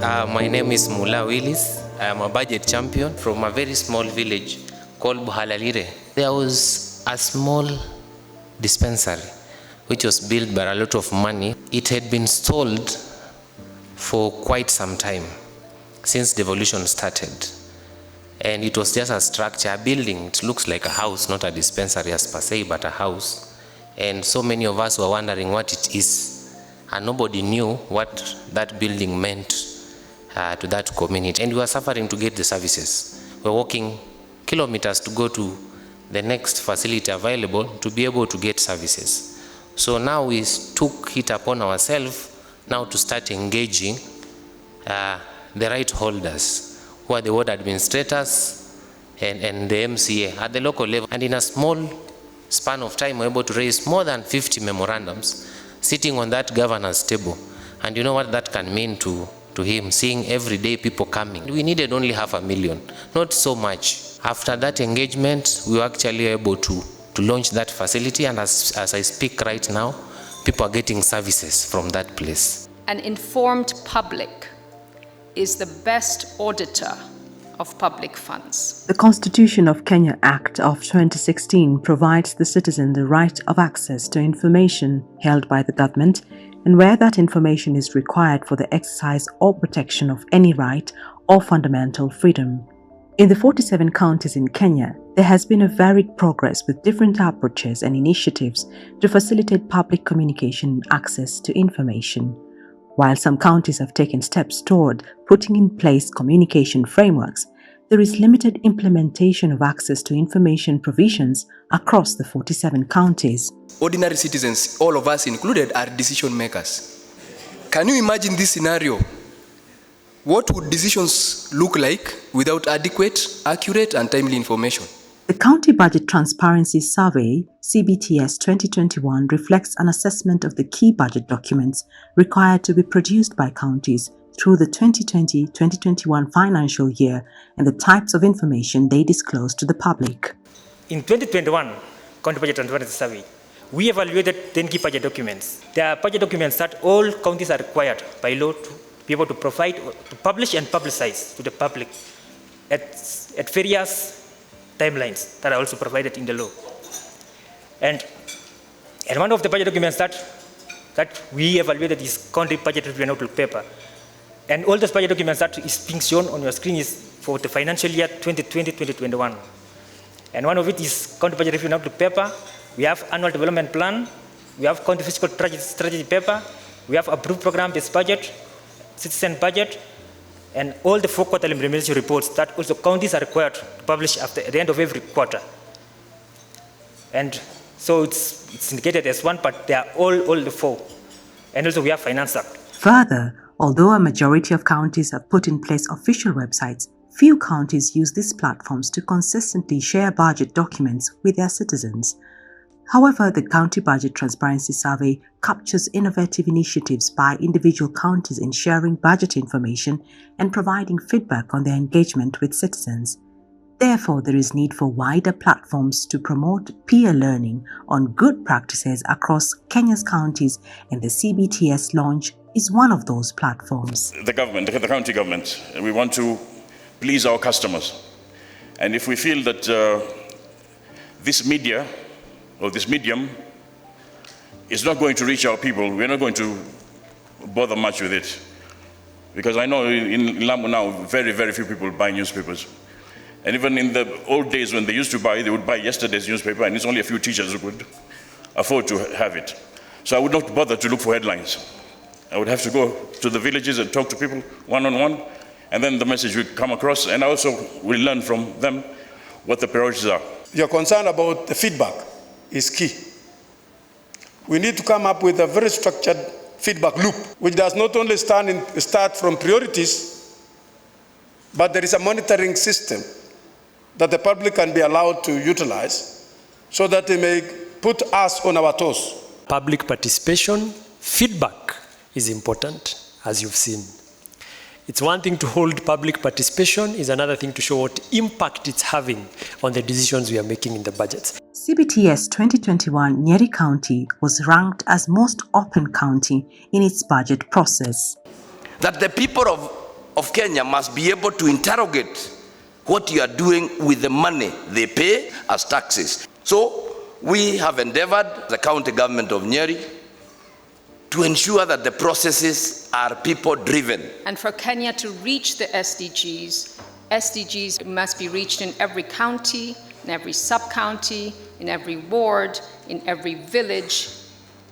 My name is Mula Willis. I am a budget champion from a very small village called Buhalalire. There was a small dispensary which was built by a lot of money. It had been stalled for quite some time since devolution started. And it was just a structure, a building. It looks like a house, not a dispensary as per se, but a house. And so many of us were wondering what it is. And nobody knew what that building meant to that community. And we were suffering to get the services. We were walking kilometers to go to the next facility available to be able to get services. So now we took it upon ourselves now to start engaging the right holders, who are the ward administrators and the MCA at the local level. And in a small span of time, we're able to raise more than 50 memorandums sitting on that governor's table. And you know what that can mean to him, seeing everyday people coming. We needed only 500,000, not so much. After that engagement, we were actually able to launch that facility, and as I speak right now, people are getting services from that place. An informed public is the best auditor of public funds. The Constitution of Kenya Act of 2016 provides the citizen the right of access to information held by the government, and where that information is required for the exercise or protection of any right or fundamental freedom. In the 47 counties in Kenya, there has been a varied progress with different approaches and initiatives to facilitate public communication and access to information. While some counties have taken steps toward putting in place communication frameworks, there is limited implementation of access to information provisions across the 47 counties. Ordinary citizens, all of us included, are decision makers. Can you imagine this scenario? What would decisions look like without adequate, accurate, and timely information? The County Budget Transparency Survey, CBTS 2021, reflects an assessment of the key budget documents required to be produced by counties through the 2020-2021 financial year and the types of information they disclose to the public. In 2021 County Budget Transparency Survey, we evaluated 10 key budget documents. There are budget documents that all counties are required by law to be able to provide, to publish and publicize to the public at various timelines that are also provided in the law. And one of the budget documents that we evaluated is County Budget Review Notebook paper. And all those budget documents that is being shown on your screen is for the financial year 2020-2021. And one of it is County Budget Review Notebook paper. We have Annual Development Plan. We have County Fiscal Strategy paper. We have Approved Program-Based Budget, Citizen Budget, and all the 4 quarterly implementation reports that also counties are required to publish at the end of every quarter. And so it's indicated as one, but they are all the 4. And also we have Finance Act. Further, although a majority of counties have put in place official websites, few counties use these platforms to consistently share budget documents with their citizens. However, the County Budget Transparency Survey captures innovative initiatives by individual counties in sharing budget information and providing feedback on their engagement with citizens. Therefore, there is need for wider platforms to promote peer learning on good practices across Kenya's counties, and the CBTS launch is one of those platforms. The government, the county government, we want to please our customers. And if we feel that this media or this medium is not going to reach our people, we're not going to bother much with it. Because I know in Lamu now, very, very few people buy newspapers. And even in the old days when they used to buy, they would buy yesterday's newspaper, and it's only a few teachers who could afford to have it. So I would not bother to look for headlines. I would have to go to the villages and talk to people one-on-one, and then the message would come across, and I also will learn from them what the priorities are. Your concern about the feedback is key. We need to come up with a very structured feedback loop, which does not only start from priorities, but there is a monitoring system that the public can be allowed to utilize so that they may put us on our toes. Public participation, feedback is important, as you've seen. It's one thing to hold public participation, is another thing to show what impact it's having on the decisions we are making in the budgets. CBTS 2021 Nyeri County was ranked as most open county in its budget process. That the people of of Kenya must be able to interrogate what you are doing with the money they pay as taxes. So we have endeavored, the county government of Nyeri, to ensure that the processes are people-driven. And for Kenya to reach the SDGs, SDGs must be reached in every county, in every sub-county, in every ward, in every village.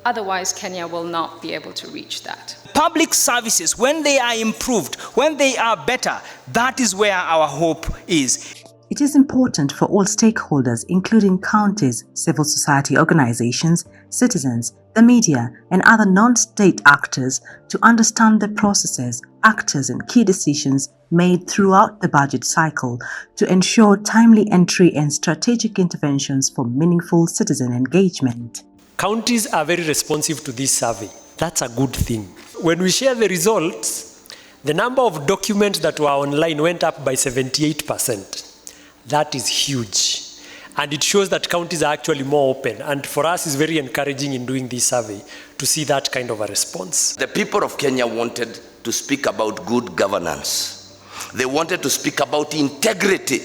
Otherwise, Kenya will not be able to reach that. Public services, when they are improved, when they are better, that is where our hope is. It is important for all stakeholders, including counties, civil society organizations, citizens, the media, and other non-state actors, to understand the processes, actors, and key decisions made throughout the budget cycle to ensure timely entry and strategic interventions for meaningful citizen engagement. Counties are very responsive to this survey. That's a good thing. When we share the results, the number of documents that were online went up by 78%. That is huge. And it shows that counties are actually more open. And for us, it's very encouraging in doing this survey to see that kind of a response. The people of Kenya wanted to speak about good governance. They wanted to speak about integrity.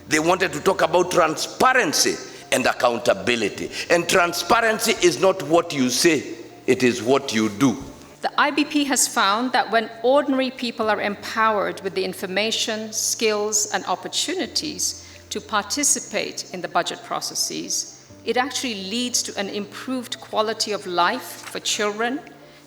They wanted to talk about transparency and accountability. And transparency is not what you say, it is what you do. The IBP has found that when ordinary people are empowered with the information, skills, and opportunities to participate in the budget processes, it actually leads to an improved quality of life for children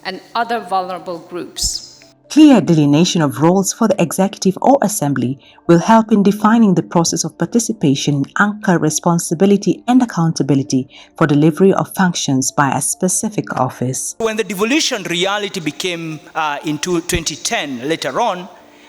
and other vulnerable groups. Clear delineation of roles for the executive or assembly will help in defining the process of participation and anchor responsibility and accountability for delivery of functions by a specific office. When the devolution reality became into 2010 later on,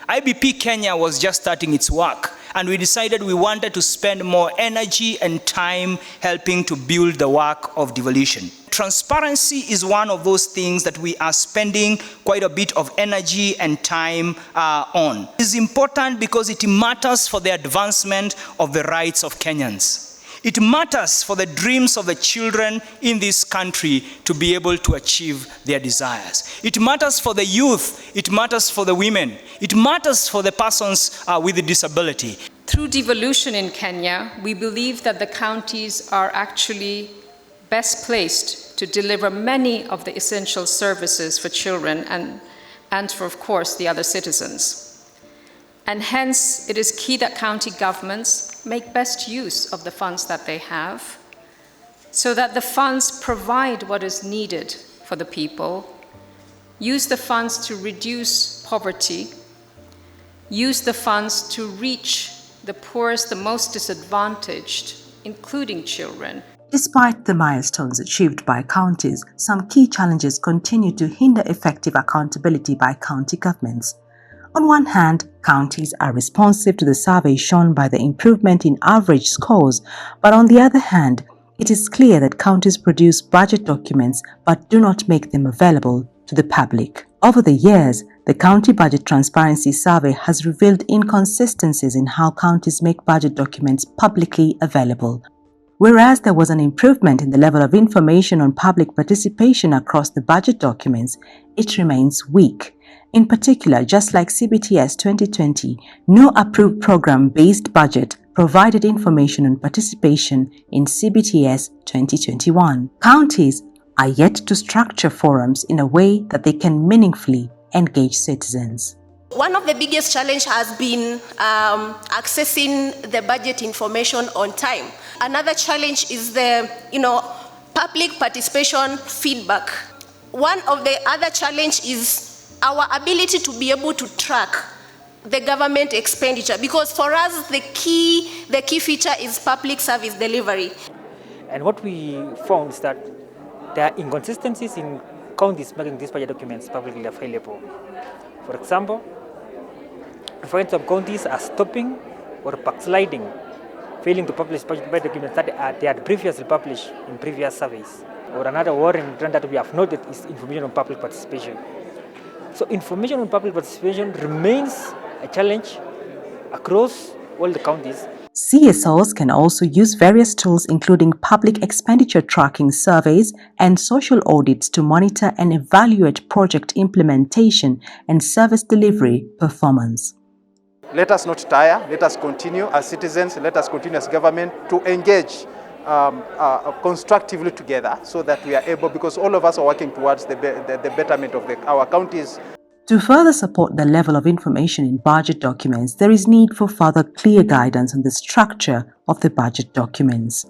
IBP Kenya was just starting its work, and we decided we wanted to spend more energy and time helping to build the work of devolution. Transparency is one of those things that we are spending quite a bit of energy and time on. It is important because it matters for the advancement of the rights of Kenyans. It matters for the dreams of the children in this country to be able to achieve their desires. It matters for the youth. It matters for the women. It matters for the persons with a disability. Through devolution in Kenya, we believe that the counties are actually best placed to deliver many of the essential services for children and for, of course, the other citizens. And hence, it is key that county governments make best use of the funds that they have, so that the funds provide what is needed for the people, use the funds to reduce poverty, use the funds to reach the poorest, the most disadvantaged, including children. Despite the milestones achieved by counties, some key challenges continue to hinder effective accountability by county governments. On one hand, counties are responsive to the survey shown by the improvement in average scores, but on the other hand, it is clear that counties produce budget documents but do not make them available to the public. Over the years, the County Budget Transparency Survey has revealed inconsistencies in how counties make budget documents publicly available. Whereas there was an improvement in the level of information on public participation across the budget documents, it remains weak. In particular, just like CBTS 2020, no approved program-based budget provided information on participation in CBTS 2021. Counties are yet to structure forums in a way that they can meaningfully engage citizens. One of the biggest challenges has been accessing the budget information on time. Another challenge is the public participation feedback. One of the other challenges is our ability to be able to track the government expenditure, because for us the key feature is public service delivery. And what we found is that there are inconsistencies in counties making these budget documents publicly available. For example, some counties are stopping or backsliding, failing to publish budget documents that they had previously published in previous surveys. Or another worrying trend that we have noted is information on public participation. So information on public participation remains a challenge across all the counties. CSOs can also use various tools including public expenditure tracking surveys and social audits to monitor and evaluate project implementation and service delivery performance. Let us not tire, let us continue as citizens, let us continue as government to engage constructively together so that we are able, because all of us are working towards the betterment of our counties. To further support the level of information in budget documents, there is need for further clear guidance on the structure of the budget documents.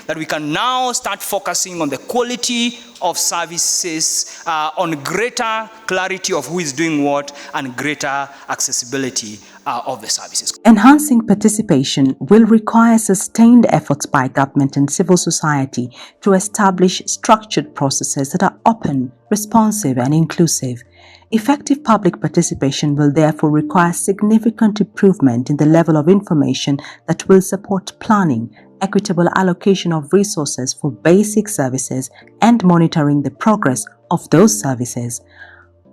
That we can now start focusing on the quality of services, on greater clarity of who is doing what, and greater accessibility of the services. Enhancing participation will require sustained efforts by government and civil society to establish structured processes that are open, responsive, and inclusive. Effective public participation will therefore require significant improvement in the level of information that will support planning, equitable allocation of resources for basic services, and monitoring the progress of those services.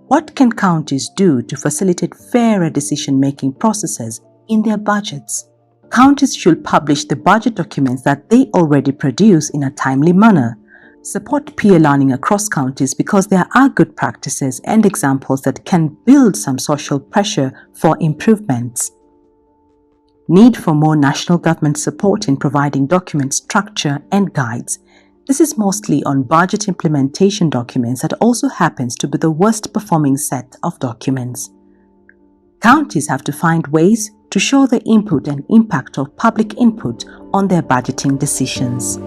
What can counties do to facilitate fairer decision-making processes in their budgets? Counties should publish the budget documents that they already produce in a timely manner. Support peer learning across counties because there are good practices and examples that can build some social pressure for improvements. Need for more national government support in providing document structure and guides. This is mostly on budget implementation documents that also happens to be the worst performing set of documents. Counties have to find ways to show the input and impact of public input on their budgeting decisions.